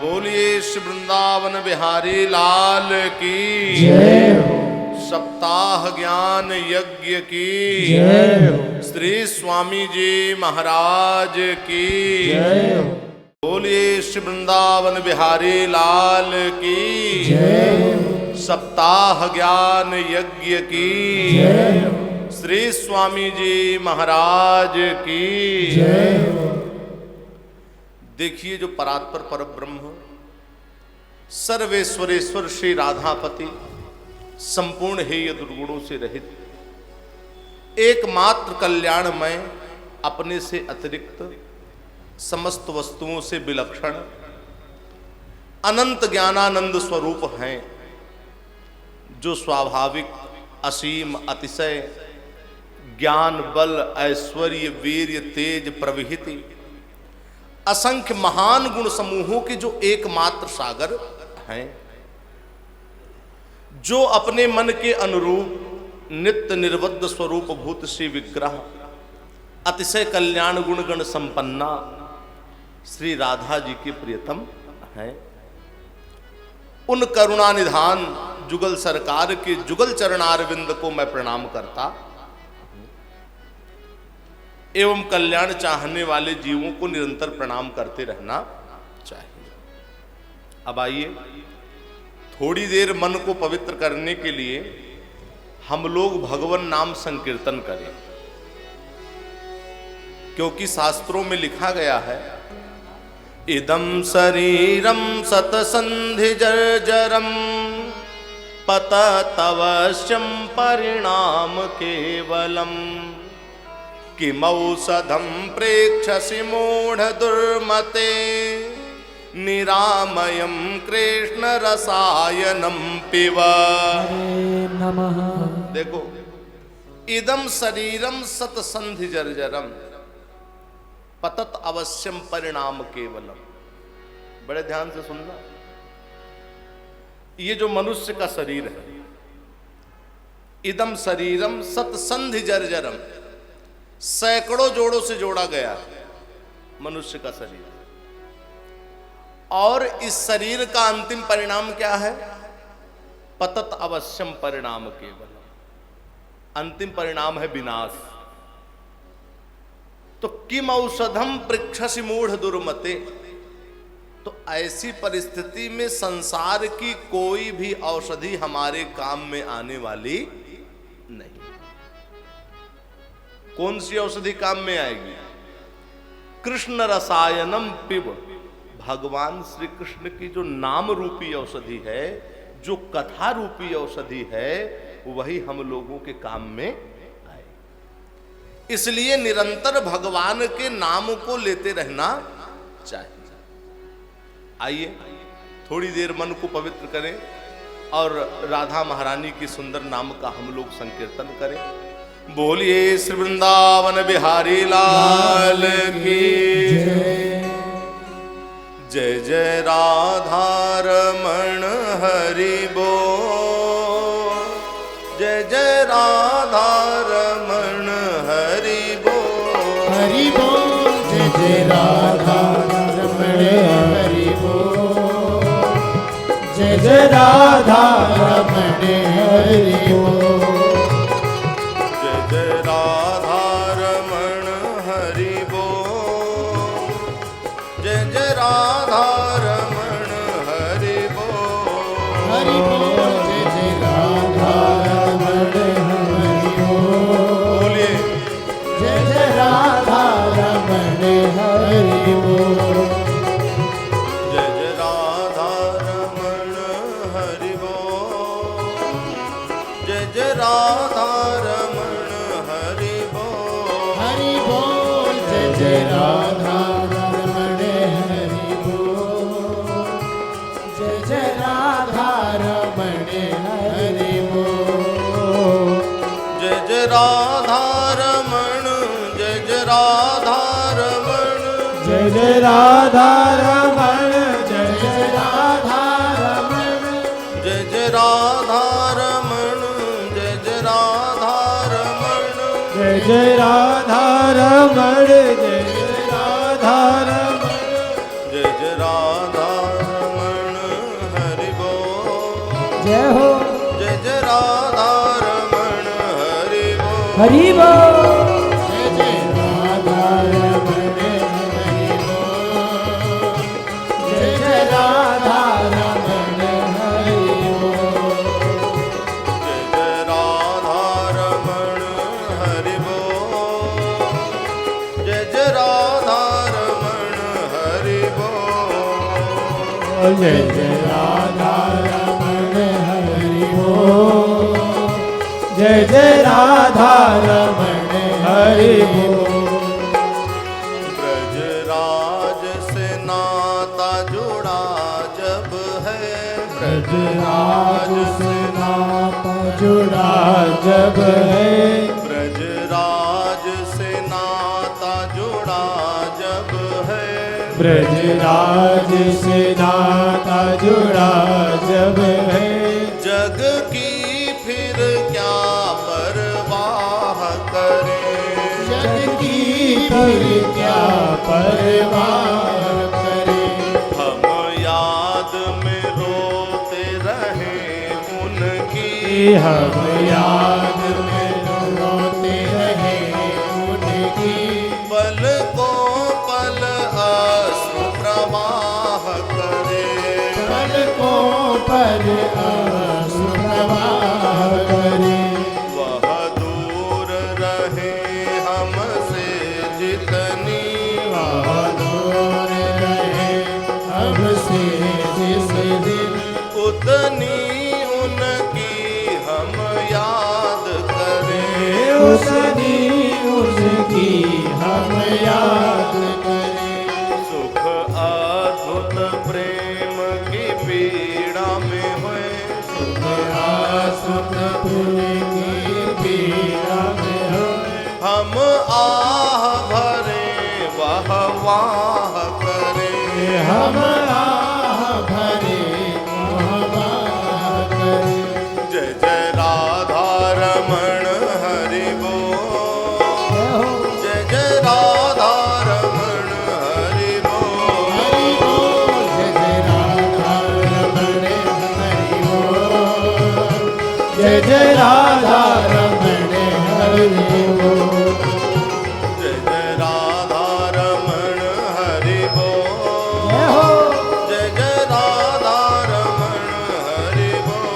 बोलिए श्री वृंदावन बिहारी लाल की जय हो। सप्ताह ज्ञान यज्ञ की जय हो। श्री स्वामी जी महाराज की जय हो। बोलिए श्री वृंदावन बिहारी लाल की जय हो। सप्ताह ज्ञान यज्ञ की जय हो। श्री स्वामी जी महाराज की जय हो। देखिए, जो परात्पर परब्रह्म सर्वेश्वरेश्वर श्री राधापति संपूर्ण हेय दुर्गुणों से रहित एकमात्र कल्याणमय, अपने से अतिरिक्त समस्त वस्तुओं से विलक्षण अनंत ज्ञानानंद स्वरूप हैं, जो स्वाभाविक असीम अतिशय ज्ञान बल ऐश्वर्य वीर्य तेज प्रवृत्ति असंख्य महान गुण समूहों के जो एकमात्र सागर हैं, जो अपने मन के अनुरूप नित्य निर्बद्ध स्वरूप भूत श्री विग्रह अतिशय कल्याण गुण गण संपन्ना श्री राधा जी के प्रियतम हैं। उन करुणा निधान जुगल सरकार के जुगल चरणारविंद को मैं प्रणाम करता एवं कल्याण चाहने वाले जीवों को निरंतर प्रणाम करते रहना चाहिए। अब आइए, थोड़ी देर मन को पवित्र करने के लिए हम लोग भगवान नाम संकीर्तन करें, क्योंकि शास्त्रों में लिखा गया है, इदं शरीरम सतसंधि जर्जरम पततवश्यम परिणाम केवलम किमौषधं प्रेक्षसि मूढ़ दुर्मते निरामयं कृष्ण रसायनम पिब। नमः। देखो, इदं शरीरम सतसंधि जर्जरम पतत अवश्यम परिणाम केवलम। बड़े ध्यान से सुनना, ये जो मनुष्य का शरीर है, इदम शरीरम सतसंधि जर्जरम, सैकड़ों जोड़ों से जोड़ा गया मनुष्य का शरीर, और इस शरीर का अंतिम परिणाम क्या है? पतत अवश्यम परिणाम केवल, अंतिम परिणाम है विनाश। तो किम औषधम पृक्षसि मूढ़ दुर्मते, तो ऐसी परिस्थिति में संसार की कोई भी औषधि हमारे काम में आने वाली नहीं। कौन सी औषधि काम में आएगी? कृष्ण रसायनम पिब, भगवान श्री कृष्ण की जो नाम रूपी औषधि है, जो कथा रूपी औषधि है, वही हम लोगों के काम में आए। इसलिए निरंतर भगवान के नाम को लेते रहना चाहिए। आइए, थोड़ी देर मन को पवित्र करें और राधा महारानी की सुंदर नाम का हम लोग संकीर्तन करें। बोलिए श्री वृंदावन बिहारी लाल की जय जय राधा रमण हरि बोल, जय जय राधा रमण हरि बोल, हरि बोल। जय जय राधा रमण हरि बोल, जय जय राधा रमण हरि बोल, जय राधा रमण हरि बोल, जय जय राधा रमण हरि बोल, हरि बोल। जय जय राधा रमण हरि बोल, बोलिए जय जय राधा रमण हरि बोल, जय जय राधा रमण हरि बोल, जय जय राधा रमण हरि बोल, हरि बोल। जय जय राधा रमण हरि बोल, जय जय राधा रमण हरि बोल, जय जय राधा रमण, जय जय राधा रमण, जय जय राधा रमण, जय जय राधा रमण, जय जय राधा रमण, जय जय राधा रमण, जय जय राधा रमण, जय जय राधा रमण, जय जय राधा जय हो जय जय राधा रमण हरि बोल। हरि बोल जय जय राधा रमण हरि बोल जय जय राधा रमण हरि बोल जय जय राधा रमण हरि बोल। जय जय राधा रमण हरि बोल। जय जय राधा रमण हरि बोल जय जय राधा रमण हरि बोल। ब्रजराज से नाता जुड़ा जब है, ब्रजराज से नाता जुड़ा जब है, ब्रजराज से नाता जुड़ा जब है, ब्रजराज से नाता जुड़ा जब है, जग की फिर क्या परवाह करे, जग की फिर क्या परवाह करे। हम याद में रोते रहे उनकी, हम याद में रोते रहे उनकी, पल को पल अश्रु प्रवाह करे, पलकों पर आंसू प्रवाह करे। वह दूर रहे हमसे जितनी, वह दूर रहे हमसे जिस दिन, उतनी उनकी हम याद करें, उसनी उसकी हम याद करें। सुख अद्भुत प्रेम की पीड़ा में हुए, सुख की पीड़ा में हो, हम आह भरे वह वाह करें, हम आह भरे वाह करें। जय जय राधा रमण हरि बोल। जय जय राधा रमण हरि बोल। हरि बोल जय जय राधा रमण हरि बोल जय जय राधा रमण हरि बोल जय जय राधा रमण हरि बोल। जय जय राधा रमण हरि बोल।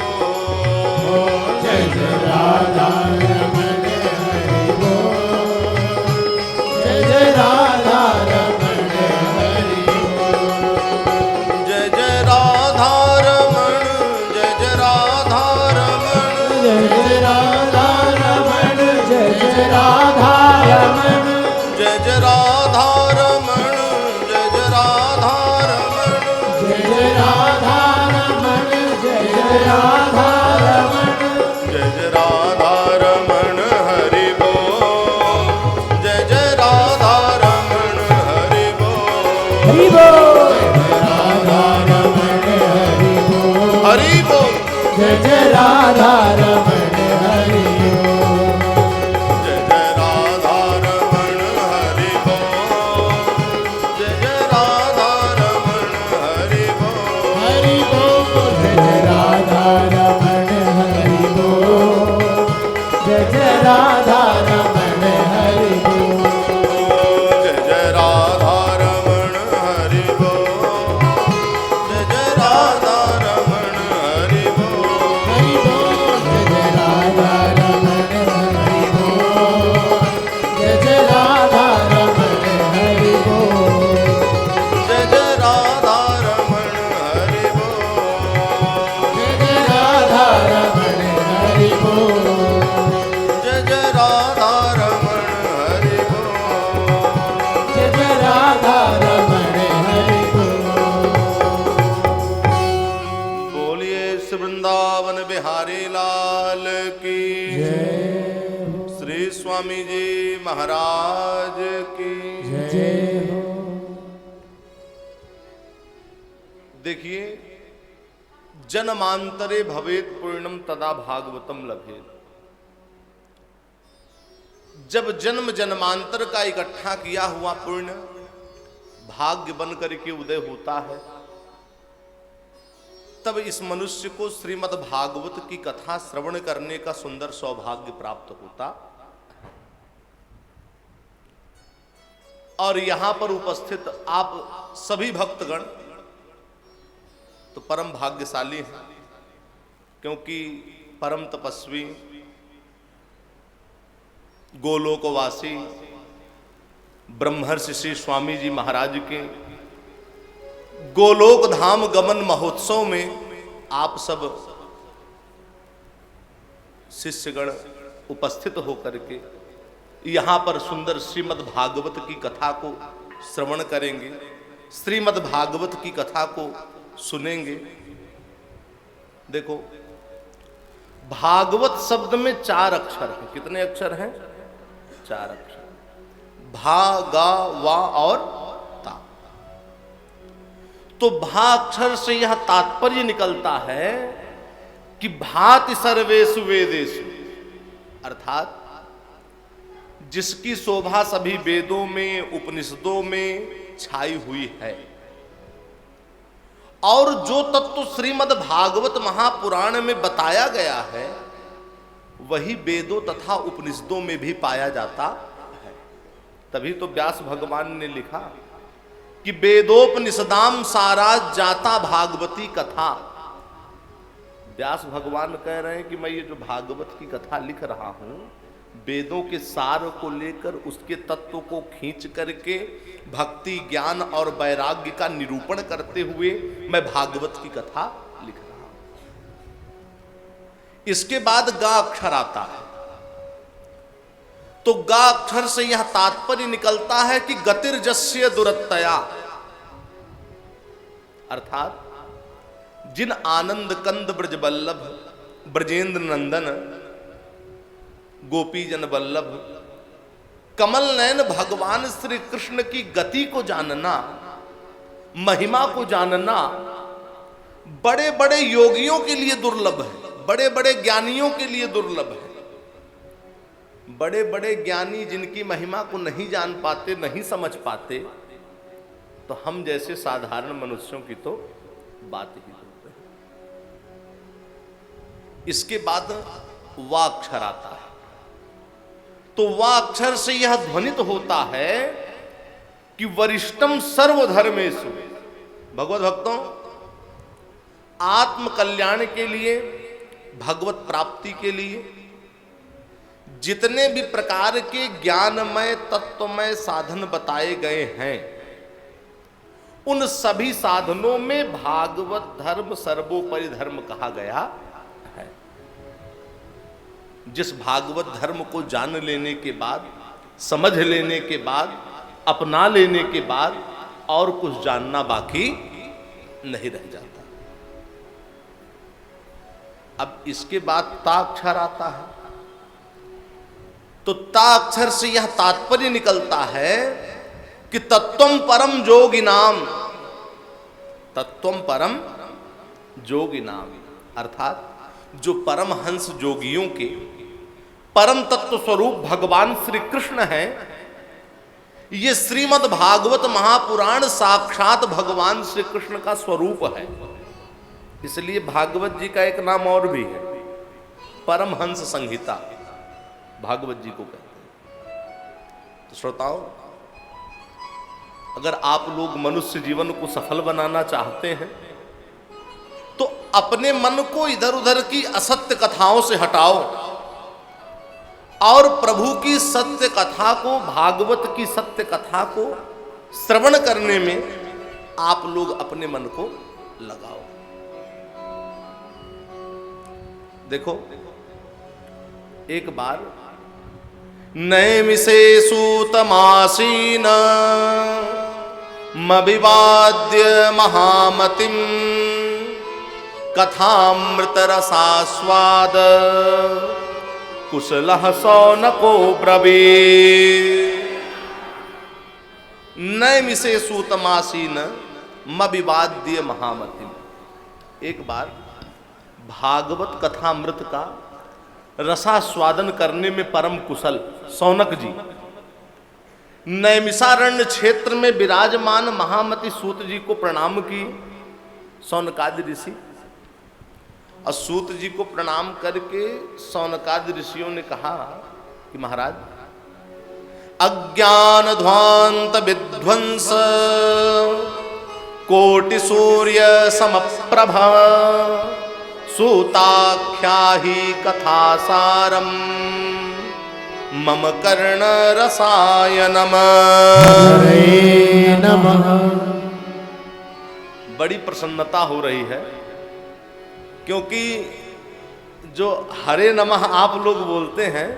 जय जय राधा रमण हरि बोल जय जय राधा रमण हरि बोल जय जय राधा रमण, जय जय राधा रमण, जय जय राधा रमण जय जय राधा रमण जय जय राधा रमण, जय जय राधा रमण, जय जय राधा रमण जय जय राधा रमण जय जय राधा रमण हरि बोल। जय जय राधा रमण हरि बोल। हरि बोल राधा रमण हरि बोल हरि बोल। जय जय राधा रमण हरि बोल जय जय राधा रमण हरि बोल। जय जय राधा रमण हरि बोल। हरि बोल जय जय राधा रमण हरि बोल जय जय राधा रमण हरि बोल जय जय राधा रमण हरि बोल। जय जय राधा रमण हरि बोल। हरि बोल जय जय राधा रमण हरि बोल जय जय राधा रमण हरि बोल जय जय राधा रमण हरि बोल। जय जय राधा रमण हरि बोल जय जय राधा रमण हरि बोल। जय जय राधा रमण हरि बोल बोलिए श्री वृंदावन बिहारी लाल की, श्री स्वामी जी महाराज की। जय हो देखिए, जन्मांतरे भवेत पूर्णम तदा भागवतम लभेत। जब जन्म जन्मांतर का इकट्ठा किया हुआ पुण्य भाग्य बन करके उदय होता है, तब इस मनुष्य को श्रीमद् भागवत की कथा श्रवण करने का सुंदर सौभाग्य प्राप्त होता। और यहां पर उपस्थित आप सभी भक्तगण तो परम भाग्यशाली हैं, क्योंकि परम तपस्वी गोलोकवासी ब्रह्मर्षि श्री स्वामी जी महाराज के गोलोक धाम गमन महोत्सव में आप सब शिष्यगण उपस्थित होकर के यहाँ पर सुंदर श्रीमद् भागवत की कथा को श्रवण करेंगे, श्रीमद् भागवत की कथा को सुनेंगे। देखो, भागवत शब्द में 4 अक्षर हैं। कितने अक्षर हैं? 4 अक्षर, भा, गा, वा और ता। तो भा अक्षर से यह तात्पर्य निकलता है कि भाति सर्वेषु वेदेषु, अर्थात जिसकी शोभा सभी वेदों में उपनिषदों में छाई हुई है, और जो तत्व श्रीमद् भागवत महापुराण में बताया गया है वही वेदों तथा उपनिषदों में भी पाया जाता है। तभी तो व्यास भगवान ने लिखा कि वेदोपनिषदाम सारा जाता भागवती कथा। व्यास भगवान कह रहे हैं कि मैं ये जो भागवत की कथा लिख रहा हूं, वेदों के सार को लेकर उसके तत्व को खींच करके भक्ति, ज्ञान और वैराग्य का निरूपण करते हुए मैं भागवत की कथा लिख रहा हूं। इसके बाद गा अक्षर आता है। तो गा अक्षर से यह तात्पर्य निकलता है कि गतिर्जस्य दुरत्तया, अर्थात जिन आनंद कंद ब्रजबल्लभ ब्रजेंद्र नंदन गोपी जन वल्लभ कमल नयन भगवान श्री कृष्ण की गति को जानना, महिमा को जानना बड़े बड़े योगियों के लिए दुर्लभ है, बड़े बड़े ज्ञानियों के लिए दुर्लभ है। बड़े बड़े ज्ञानी जिनकी महिमा को नहीं जान पाते, नहीं समझ पाते, तो हम जैसे साधारण मनुष्यों की तो बात ही होती है। इसके बाद वा अक्षर आता है। तो वा अक्षर से यह ध्वनित होता है कि वरिष्ठम सर्वधर्मेषु, भगवत भक्तों, आत्म कल्याण के लिए, भगवत प्राप्ति के लिए जितने भी प्रकार के ज्ञानमय तत्वमय साधन बताए गए हैं, उन सभी साधनों में भागवत धर्म सर्वोपरि धर्म कहा गया है। जिस भागवत धर्म को जान लेने के बाद, समझ लेने के बाद, अपना लेने के बाद और कुछ जानना बाकी नहीं रह जाता। अब इसके बाद ता अक्षर आता है। तो ता अक्षर से यह तात्पर्य निकलता है कि तत्वम परम जोगिनाम, तत्वम परम जोगिनाम, अर्थात जो परमहंस जोगियों के परम तत्व स्वरूप भगवान श्री कृष्ण हैं, ये श्रीमद् भागवत महापुराण साक्षात भगवान श्री कृष्ण का स्वरूप है। इसलिए भागवत जी का एक नाम और भी है, परमहंस संहिता, भागवत जी को कहते हैं। तो श्रोताओं, अगर आप लोग मनुष्य जीवन को सफल बनाना चाहते हैं तो अपने मन को इधर उधर की असत्य कथाओं से हटाओ और प्रभु की सत्य कथा को, भागवत की सत्य कथा को श्रवण करने में आप लोग अपने मन को लगाओ। देखो, एक बार नैमिषे सूतमासीन मविवाद्य महामतिम कथामृत रसास्वाद कुशलः सौनको ब्रवीत्। नैमिषे सूतमासीन मविवाद्य महामतिम। एक बार भागवत कथामृत का रसास्वादन करने में परम कुशल सौनक जी नैमिषारण्य क्षेत्र में विराजमान महामति सूत जी को प्रणाम की। सौनकादि ऋषि और सूत जी को प्रणाम करके सौनकादि ऋषियों ने कहा कि महाराज, अज्ञान ध्वांत विध्वंस कोटि सूर्य समप्रभा सूताख्या ही कथा सारम मम कर्ण रसायनम। हरे नमः। बड़ी प्रसन्नता हो रही है, क्योंकि जो हरे नमः आप लोग बोलते हैं